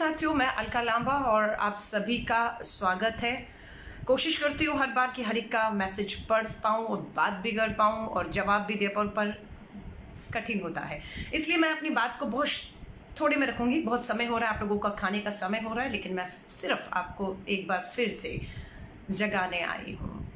साथियों, मैं अलका लांबा और आप सभी का स्वागत है। कोशिश करती हूँ हर बार कि हर एक का मैसेज पढ़ पाऊँ और बात भी कर पाऊँ और जवाब भी दे पाऊँ, पर कठिन होता है। इसलिए मैं अपनी बात को बहुत थोड़ी में रखूँगी। बहुत समय हो रहा है, आप लोगों का खाने का समय हो रहा है, लेकिन मैं सिर्फ आपको एक बार फिर से जगाने आई हूँ।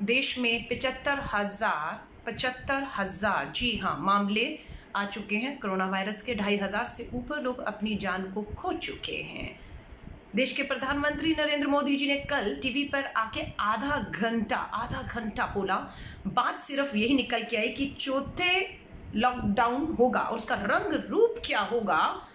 देश में 75,000 जी हाँ मामले आ चुके हैं कोरोना वायरस के। 2,500 से ऊपर लोग अपनी जान को खो चुके हैं। देश के प्रधानमंत्री नरेंद्र मोदी जी ने कल टीवी पर आके आधा घंटा बोला। बात सिर्फ यही निकल के आई कि चौथे लॉकडाउन होगा और उसका रंग रूप क्या होगा,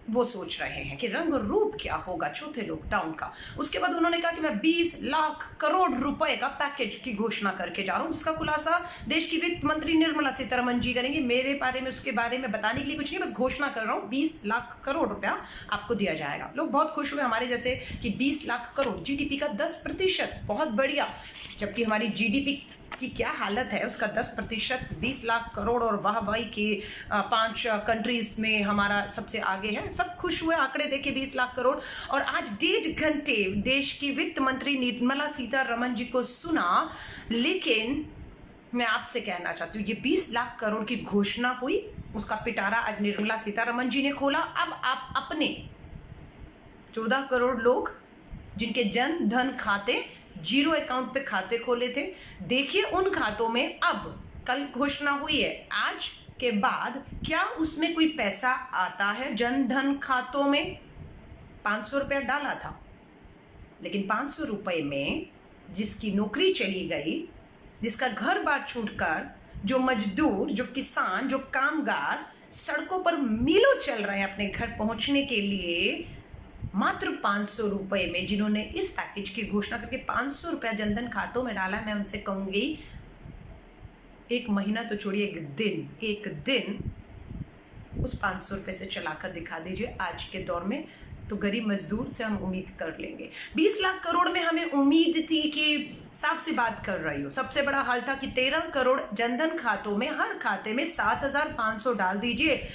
वो सोच रहे हैं कि रंग रूप क्या होगा चौथे लॉकडाउन का। उसके बाद उन्होंने कहा कि मैं 20 लाख करोड़ रुपए का पैकेज की घोषणा करके जा रहा हूं, जिसका खुलासा देश की वित्त मंत्री निर्मला सीतारमण जी करेंगे। मेरे बारे में उसके बारे में बताने के लिए कुछ नहीं, बस घोषणा कर रहा हूं 20 लाख करोड़ रुपया आपको दिया जाएगा। लोग बहुत खुश हुए हमारे जैसे कि 20 लाख करोड़, जीडीपी का 10%, बहुत बढ़िया। जबकि हमारी जीडीपी की क्या हालत है, उसका 10%, 20 लाख करोड़ और वाह भाई के 5 कंट्रीज में हमारा सबसे आगे है। सब खुश हुए आंकड़े देखे 20 लाख करोड़। और आज 1.5 घंटे देश की वित्त मंत्री निर्मला सीतारमण जी को सुना, लेकिन मैं आपसे कहना चाहती हूँ ये 20 लाख करोड़ की घोषणा हुई, उसका पिटारा आज निर्मला सीतारमण जी ने खोला। अब आप अपने 14 करोड़ लोग जिनके जन धन खाते जीरो अकाउंट पे खाते खोले थे, देखिए उन खातों में अब कल घोषणा हुई है, आज के बाद क्या उसमें कोई पैसा आता है। जन धन खातों में 500 रुपया डाला था, लेकिन 500 रुपए में जिसकी नौकरी चली गई, जिसका घर बार छूटकर, जो मजदूर, जो किसान, जो कामगार सड़कों पर मीलों चल रहे हैं अपने घर पहुंचने के लिए, मात्र 500 रुपए में जिन्होंने इस पैकेज की घोषणा करके 500 रुपया जनधन खातों में डाला, मैं उनसे कहूंगी एक महीना तो छोड़िए, एक दिन उस 500 रुपए से चलाकर दिखा दीजिए आज के दौर में, तो गरीब मजदूर से हम उम्मीद कर लेंगे। 20 लाख करोड़ में हमें उम्मीद थी कि साफ सी बात कर रही हो। सबसे बड़ा हाल था कि 13 करोड़ जनधन खातों में, हर खाते में 7,500 डाल दीजिए,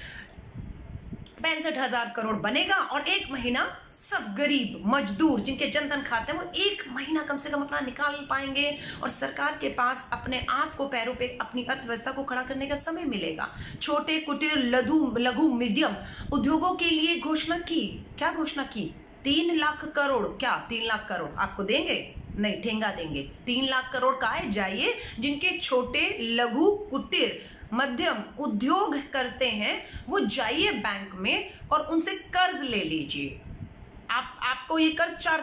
65,000 करोड़ बनेगा। और एक महीना सब गरीब मजदूर जिनके जनधन खाते हैं वो एक महीना कम से कम अपना निकाल पाएंगे और सरकार के पास अपने आप को पैरों पे, अपनी अर्थव्यवस्था को खड़ा करने का समय मिलेगा। छोटे कुटीर लघु मीडियम उद्योगों के लिए घोषणा की। क्या घोषणा की? 3 लाख करोड़। क्या 3 लाख करोड़ आपको देंगे? नहीं, ठेंगा देंगे। 3 लाख करोड़ का है, जाइए जिनके छोटे लघु कुटीर मध्यम उद्योग करते हैं, वो जाइए बैंक में और उनसे कर्ज ले लीजिए। आपको ये कर्ज 4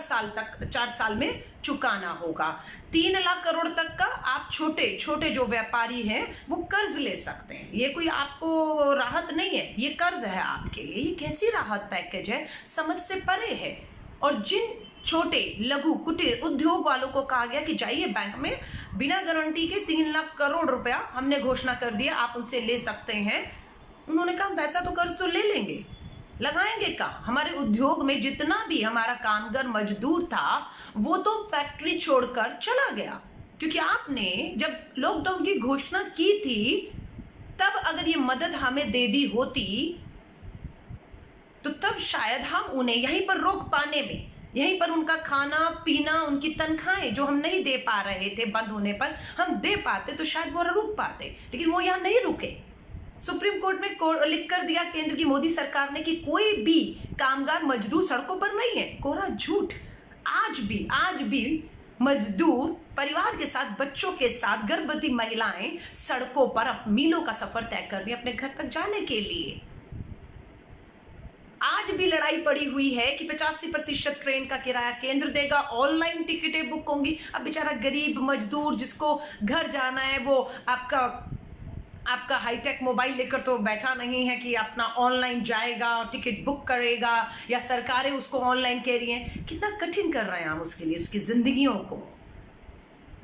साल में चुकाना होगा। 3 लाख करोड़ तक का आप छोटे जो व्यापारी हैं वो कर्ज ले सकते हैं। ये कोई आपको राहत नहीं है, ये कर्ज है आपके लिए। ये कैसी राहत पैकेज है, समझ से परे है। और जिन छोटे लघु कुटीर उद्योग वालों को कहा गया कि जाइए बैंक में, बिना गारंटी के 3 लाख करोड़ रुपया हमने घोषणा कर दिया, आप उनसे ले सकते हैं। उन्होंने कहा वैसा तो कर्ज तो ले लेंगे, लगाएंगे का। हमारे उद्योग में जितना भी हमारा कामगार मजदूर था वो तो फैक्ट्री छोड़कर चला गया, क्योंकि आपने जब लॉकडाउन की घोषणा की थी तब अगर ये मदद हमें दे दी होती तो तब शायद हम उन्हें यहीं पर रोक पाने में, यहीं पर उनका खाना पीना, उनकी तनख्वाहें जो हम नहीं दे पा रहे थे बंद होने पर, हम दे पाते तो शायद वो रुक पाते। लेकिन वो यहाँ नहीं रुके। सुप्रीम कोर्ट में लिख कर दिया केंद्र की मोदी सरकार ने कि कोई भी कामगार मजदूर सड़कों पर नहीं है। कोरा झूठ। आज भी मजदूर परिवार के साथ, बच्चों के साथ, गर्भवती महिलाएं सड़कों पर मीलों का सफर तय कर रही है अपने घर तक जाने के लिए। आज भी लड़ाई पड़ी हुई है कि 85% ट्रेन का किराया केंद्र देगा, ऑनलाइन टिकटें बुक होंगी। अब बेचारा गरीब मजदूर जिसको घर जाना है, वो आपका हाईटेक मोबाइल लेकर तो बैठा नहीं है कि अपना ऑनलाइन जाएगा और टिकट बुक करेगा, या सरकारें उसको ऑनलाइन कह रही हैं। कितना कठिन कर रहे हैं हम उसके लिए, उसकी जिंदगियों को।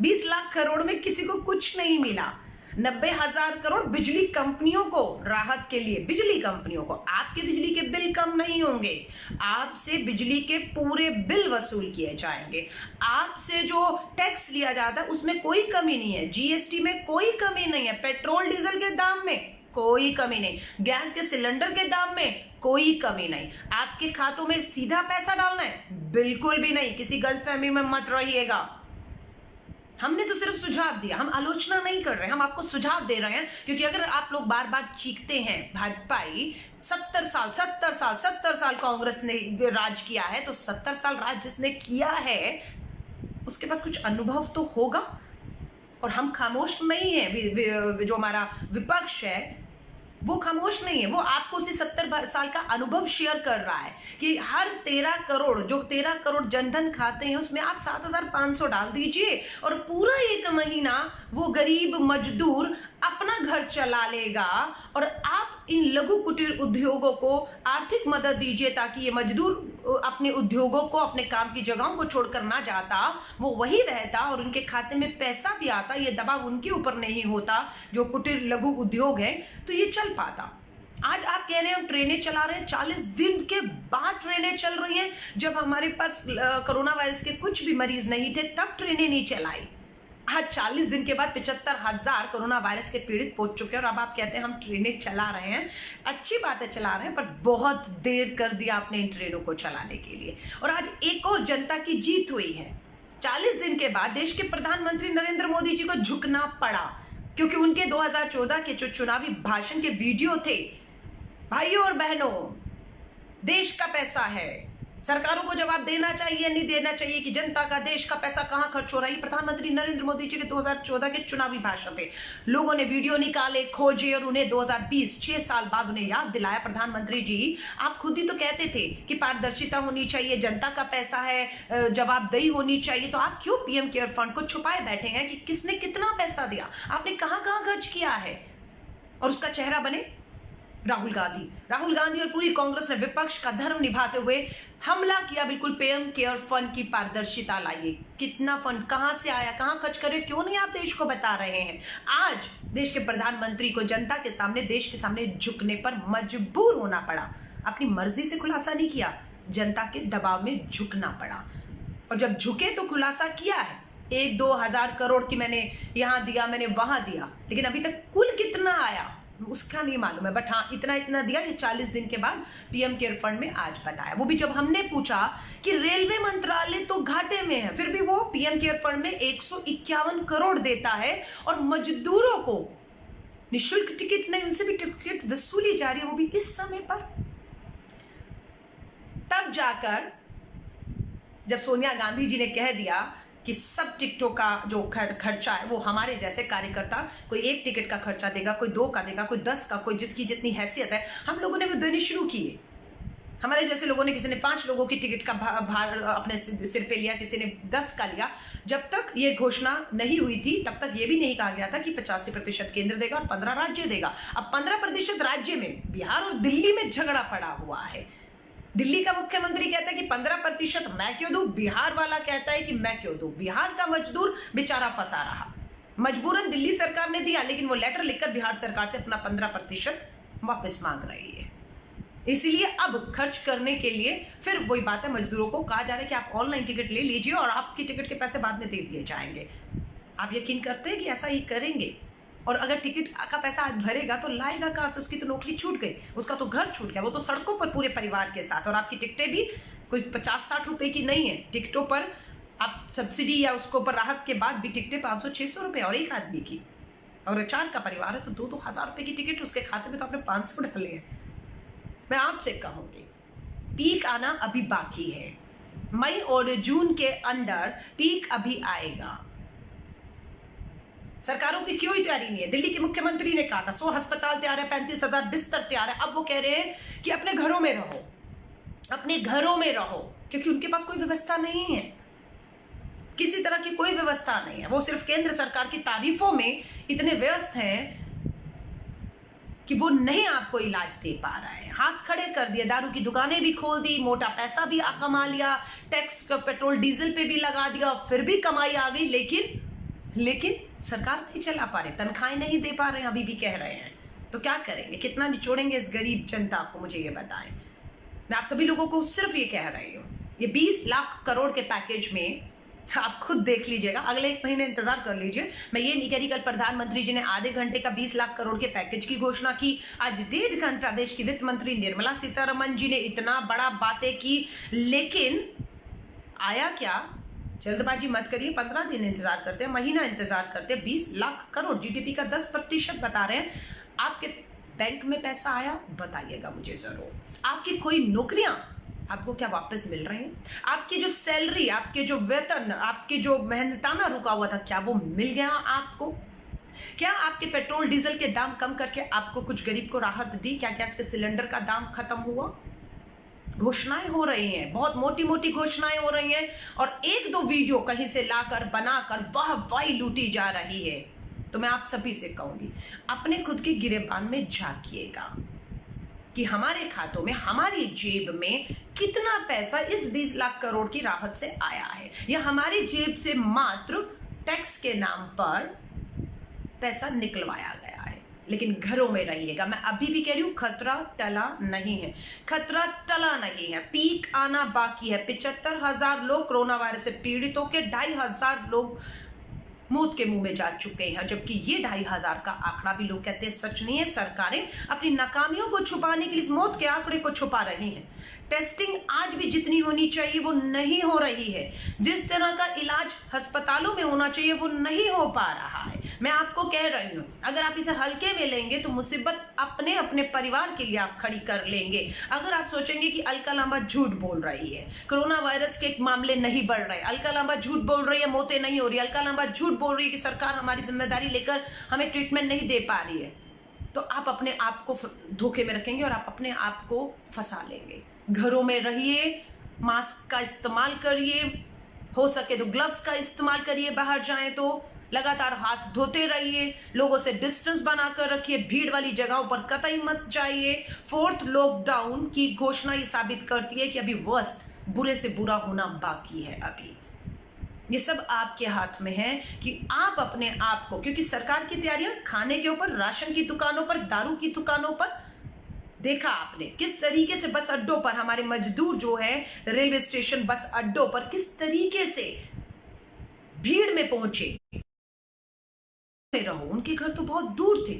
20 लाख करोड़ में किसी को कुछ नहीं मिला। 90,000 करोड़ बिजली कंपनियों को राहत के लिए, बिजली कंपनियों को। आपके बिजली के बिल कम नहीं होंगे, आपसे बिजली के पूरे बिल वसूल किए जाएंगे। आपसे जो टैक्स लिया जाता है उसमें कोई कमी नहीं है, जीएसटी में कोई कमी नहीं है, पेट्रोल डीजल के दाम में कोई कमी नहीं, गैस के सिलेंडर के दाम में कोई कमी नहीं, आपके खातों में सीधा पैसा डालना है बिल्कुल भी नहीं, किसी गलतफहमी में मत रहिएगा। हमने तो सिर्फ सुझाव दिया, हम आलोचना नहीं कर रहे, हम आपको सुझाव दे रहे हैं। क्योंकि अगर आप लोग बार बार चीखते हैं भाजपाई 70 साल कांग्रेस ने राज किया है, तो 70 साल राज जिसने किया है उसके पास कुछ अनुभव तो होगा। और हम खामोश नहीं है, जो हमारा विपक्ष है वो खामोश नहीं है, वो आपको उसी 70 साल का अनुभव शेयर कर रहा है कि हर 13 करोड़ जो 13 करोड़ जनधन खाते हैं उसमें आप 7,500 डाल दीजिए और पूरा एक महीना वो गरीब मजदूर अपना घर चला लेगा। और आप इन लघु कुटीर उद्योगों को आर्थिक मदद दीजिए ताकि ये मजदूर अपने उद्योगों को, अपने काम की जगहों को छोड़कर ना जाता, वो वही रहता और उनके खाते में पैसा भी आता, ये दबाव उनके ऊपर नहीं होता जो कुटीर लघु उद्योग है, तो ये चल पाता। आज आप कह रहे हैं हम ट्रेनें चला रहे हैं, 40 दिन के बाद ट्रेनें चल रही हैं। जब हमारे पास कोरोना वायरस के कुछ भी मरीज नहीं थे तब ट्रेनें नहीं चलाई। आज 40 दिन के बाद 75,000 कोरोना वायरस के पीड़ित पहुंच चुके हैं और अब आप कहते हैं हम ट्रेनें चला रहे हैं। अच्छी बात है चला रहे हैं, पर बहुत देर कर दिया आपने इन ट्रेनों को चलाने के लिए। और आज एक और जनता की जीत हुई है। 40 दिन के बाद देश के प्रधानमंत्री नरेंद्र मोदी जी को झुकना पड़ा, क्योंकि उनके 2014 के जो चुनावी भाषण के वीडियो थे, भाइयों और बहनों, देश का पैसा है, सरकारों को जवाब देना चाहिए नहीं देना चाहिए कि जनता का, देश का पैसा कहां खर्च हो रहा है। प्रधानमंत्री नरेंद्र मोदी जी के 2014 के चुनावी भाषण थे। लोगों ने वीडियो निकाले, खोजे और उन्हें 2020 6 साल बाद उन्हें याद दिलाया, प्रधानमंत्री जी आप खुद ही तो कहते थे कि पारदर्शिता होनी चाहिए, जनता का पैसा है, जवाबदेही होनी चाहिए, तो आप क्यों पीएम केयर फंड को छुपाए बैठे हैं कि किसने कितना पैसा दिया, आपने कहां कहां खर्च किया है। और उसका चेहरा बने राहुल गांधी और पूरी कांग्रेस ने विपक्ष का धर्म निभाते हुए हमला किया। बिल्कुल पीएम केयर फंड की पारदर्शिता लाइए, कितना फंड कहां से आया, कहां खर्च करे, क्यों नहीं आप देश को बता रहे हैं। आज देश के प्रधानमंत्री को जनता के सामने, देश के सामने झुकने पर मजबूर होना पड़ा। अपनी मर्जी से खुलासा नहीं किया, जनता के दबाव में झुकना पड़ा। और जब झुके तो खुलासा किया है, 1-2 हजार करोड़ की मैंने यहां दिया, मैंने वहां दिया, लेकिन अभी तक कुल कितना आया उसका नहीं मालूम है। बट हाँ, इतना दिया ये 40 दिन के बाद पीएम केयर फंड में आज बताया। वो भी जब हमने पूछा कि रेलवे मंत्रालय तो घाटे में है, फिर भी वो पीएम केयर फंड में 151 करोड़ देता है और मजदूरों को निःशुल्क टिकट नहीं, उनसे भी टिकट वसूली जा रही है, वो भी इस समय पर। तब जाकर जब सोनिया गांधी जी ने कह दिया कि सब टिकटों का जो खर्चा है वो हमारे जैसे कार्यकर्ता, कोई 1 टिकट का खर्चा देगा, कोई 2 का देगा, कोई 10 का, कोई जिसकी जितनी हैसियत है, हम लोगों ने भी देने शुरू किए। हमारे जैसे लोगों ने, किसी ने 5 लोगों की टिकट का भार अपने सिर पे लिया, किसी ने 10 का लिया। जब तक ये घोषणा नहीं हुई थी तब तक ये भी नहीं कहा गया था कि 85% केंद्र देगा और 15 राज्य देगा। अब 15% राज्य में बिहार और दिल्ली में झगड़ा पड़ा हुआ है। दिल्ली का मुख्यमंत्री कहता है कि 15% मैं क्यों दूं, बिहार वाला कहता है कि मैं क्यों दूं। बिहार का मजदूर बेचारा फंसा रहा, मजबूरन दिल्ली सरकार ने दिया, लेकिन वो लेटर लिखकर बिहार सरकार से अपना 15% वापस मांग रही है। इसलिए अब खर्च करने के लिए फिर वही बात है, मजदूरों को कहा जा रहा है कि आप ऑनलाइन टिकट ले लीजिए और आपकी टिकट के पैसे बाद में दे दिए जाएंगे। आप यकीन करते हैं कि ऐसा ही करेंगे? और अगर टिकट का पैसा आज भरेगा तो लाएगा कहां से? उसकी तो नौकरी छूट गई, उसका तो घर छूट गया, वो तो सड़कों पर पूरे परिवार के साथ। और आपकी टिकटें भी कोई 50-60 रुपए की नहीं है। टिकटों पर आप सब्सिडी या उसको पर राहत के बाद भी टिकटें 500-600 रुपए और एक आदमी की। और 4 का परिवार है तो 2-2 हजार रुपए की टिकट, उसके खाते में तो आपने 500 डाले हैं। मैं आपसे कहूंगी पीक आना अभी बाकी है, मई और जून के अंदर पीक अभी आएगा। सरकारों की क्यों तैयारी नहीं है? दिल्ली के मुख्यमंत्री ने कहा था 100 अस्पताल तैयार है, 35,000 बिस्तर तैयार है। अब वो कह रहे हैं कि अपने घरों में रहो, अपने घरों में रहो, क्योंकि उनके पास कोई व्यवस्था नहीं है, किसी तरह की कोई व्यवस्था नहीं है। वो सिर्फ केंद्र सरकार की तारीफों में इतने व्यस्त हैं कि वो नहीं आपको इलाज दे पा रहा है। हाथ खड़े कर दिए, दारू की दुकानें भी खोल दी, मोटा पैसा भी कमा लिया, टैक्स पेट्रोल डीजल पे भी लगा दिया, फिर भी कमाई आ गई, लेकिन सरकार नहीं चला पा रहे, तनख्वाहें नहीं दे पा रहे हैं, अभी भी कह रहे हैं। तो क्या करेंगे? कितना निचोड़ेंगे इस गरीब जनता को? मुझे ये बताएं। मैं आप सभी लोगों को सिर्फ ये कह रही हूं, ये 20 लाख करोड़ के पैकेज में आप खुद देख लीजिएगा, अगले 1 महीने इंतजार कर लीजिए। मैं ये नहीं कह रही कल प्रधानमंत्री जी ने आधे घंटे का 20 लाख करोड़ के पैकेज की घोषणा की, आज 1.5 घंटा देश की वित्त मंत्री निर्मला सीतारमण जी ने इतना बड़ा बातें की, लेकिन आया क्या? जल्दबाजी मत करिए, 15 दिन इंतजार करते हैं, महीना इंतजार करते हैं। 20 लाख करोड़ जीडीपी का 10% बता रहे हैं। आपके बैंक में पैसा आया? बताइएगा मुझे जरूर। आपकी कोई नौकरियां आपको क्या वापस मिल रही हैं? आपकी जो सैलरी, आपके जो वेतन, आपके जो मेहनताना रुका हुआ था, क्या वो मिल गया आपको? क्या आपके पेट्रोल डीजल के दाम कम करके आपको कुछ गरीब को राहत दी? क्या गैस के सिलेंडर का दाम खत्म हुआ? घोषणाएं हो रही हैं, बहुत मोटी मोटी घोषणाएं हो रही हैं, और 1-2 वीडियो कहीं से लाकर बनाकर वाहवाही लूटी जा रही है। तो मैं आप सभी से कहूंगी, अपने खुद के गिरेबान में झांकिएगा कि हमारे खातों में, हमारी जेब में कितना पैसा इस 20 लाख करोड़ की राहत से आया है, या हमारी जेब से मात्र टैक्स के नाम पर पैसा निकलवाया गया है। लेकिन घरों में रहिएगा। मैं अभी भी कह रही हूं, खतरा टला नहीं है, खतरा टला नहीं है। पीक आना बाकी है। 75,000 लोग कोरोना वायरस से पीड़ित होकर 2,500 लोग मौत के मुंह में जा चुके हैं, जबकि ये 2,500 का आंकड़ा भी लोग कहते हैं सच नहीं है। सरकारें अपनी नाकामियों को छुपाने के लिए इस मौत के आंकड़े को छुपा रही हैं। टेस्टिंग आज भी जितनी होनी चाहिए वो नहीं हो रही है। जिस तरह का इलाज अस्पतालों में होना चाहिए वो नहीं हो पा रहा है। मैं आपको कह रही हूं, अगर आप इसे हल्के में लेंगे तो मुसीबत अपने अपने परिवार के लिए आप खड़ी कर लेंगे। अगर आप सोचेंगे कि अलका लांबा झूठ बोल रही है, कोरोना वायरस के मामले नहीं बढ़ रहे, अलका लांबा झूठ बोल रही है, मौतें नहीं हो रही, अलका लांबा झूठ बोल रही है कि सरकार हमारी जिम्मेदारी लेकर हमें ट्रीटमेंट नहीं दे पा रही है, तो आप अपने आप को धोखे में रखेंगे और आप अपने आप को फंसा लेंगे। घरों में रहिए, मास्क का इस्तेमाल करिए, हो सके तो ग्लव्स का इस्तेमाल करिए, बाहर जाएं तो लगातार हाथ धोते रहिए, लोगों से डिस्टेंस बनाकर रखिए, भीड़ वाली जगहों पर कतई मत जाइए। 4th लॉकडाउन की घोषणा ये साबित करती है कि अभी वर्स्ट, बुरे से बुरा होना बाकी है। अभी ये सब आपके हाथ में है कि आप अपने आप को, क्योंकि सरकार की तैयारियां खाने के ऊपर, राशन की दुकानों पर, दारू की दुकानों पर, देखा आपने किस तरीके से बस अड्डों पर हमारे मजदूर जो है, रेलवे स्टेशन, बस अड्डों पर किस तरीके से भीड़ में पहुंचे। रहो, उनके घर तो बहुत दूर थे,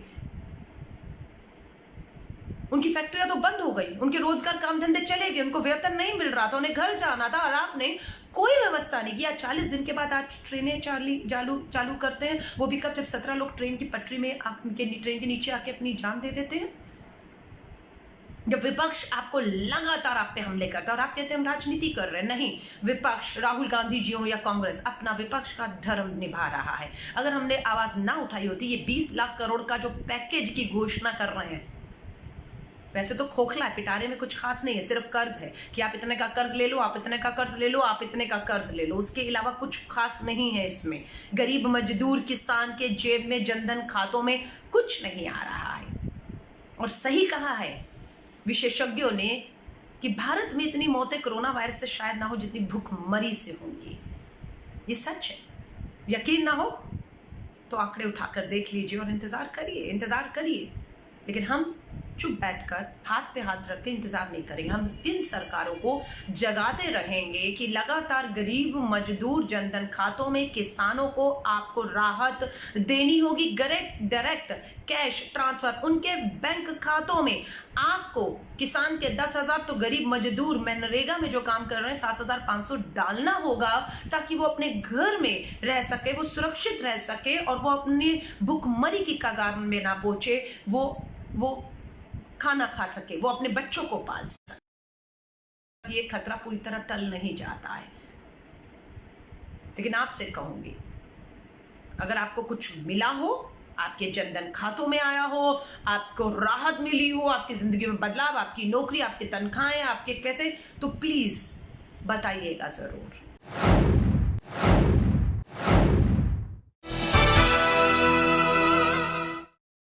उनकी फैक्ट्रियां तो बंद हो गई, उनके रोजगार काम धंधे चले गए, उनको वेतन नहीं मिल रहा था, उन्हें घर जाना था, और आपने कोई व्यवस्था नहीं किया। 40 दिन के बाद आज ट्रेनें चालू करते हैं, वो भी कब? जब 17 लोग ट्रेन की पटरी में ट्रेन के नीचे आके अपनी जान दे देते हैं। जब विपक्ष आपको लगातार आप पे हमले करता है और आप कहते हैं हम राजनीति कर रहे हैं, नहीं, विपक्ष राहुल गांधी जी हो या कांग्रेस अपना विपक्ष का धर्म निभा रहा है। अगर हमने आवाज ना उठाई होती, ये 20 लाख करोड़ का जो पैकेज की घोषणा कर रहे हैं, वैसे तो खोखला है, पिटारे में कुछ खास नहीं है, सिर्फ कर्ज है कि आप इतने का कर्ज ले लो, आप इतने का कर्ज ले लो, आप इतने का कर्ज ले लो, उसके अलावा कुछ खास नहीं है इसमें। गरीब मजदूर किसान के जेब में, जनधन खातों में कुछ नहीं आ रहा है। और सही कहा है विशेषज्ञों ने कि भारत में इतनी मौतें कोरोना वायरस से शायद ना हो जितनी भूखमरी से होंगी। ये सच है। यकीन ना हो तो आंकड़े उठाकर देख लीजिए और इंतजार करिए। लेकिन हम चुप बैठकर हाथ पे हाथ रख के इंतजार नहीं करेंगे। हम इन सरकारों को जगाते रहेंगे कि लगातार गरीब मजदूर जनधन खातों में, किसानों को आपको राहत देनी होगी। डायरेक्ट कैश ट्रांसफर उनके बैंक खातों में आपको, किसान के 10,000 तो गरीब मजदूर मनरेगा में जो काम कर रहे हैं 7,500 डालना होगा, ताकि वो अपने घर में रह सके, वो सुरक्षित रह सके और वो अपनी भूखमरी की कगार में ना पहुंचे, वो खाना खा सके, वो अपने बच्चों को पाल सके। ये खतरा पूरी तरह टल नहीं जाता है। लेकिन आपसे कहूंगी, अगर आपको कुछ मिला हो, आपके जनधन खातों में आया हो, आपको राहत मिली हो, आपकी जिंदगी में बदलाव, आपकी नौकरी, आपकी तनख्वाहें, आपके पैसे, तो प्लीज बताइएगा जरूर।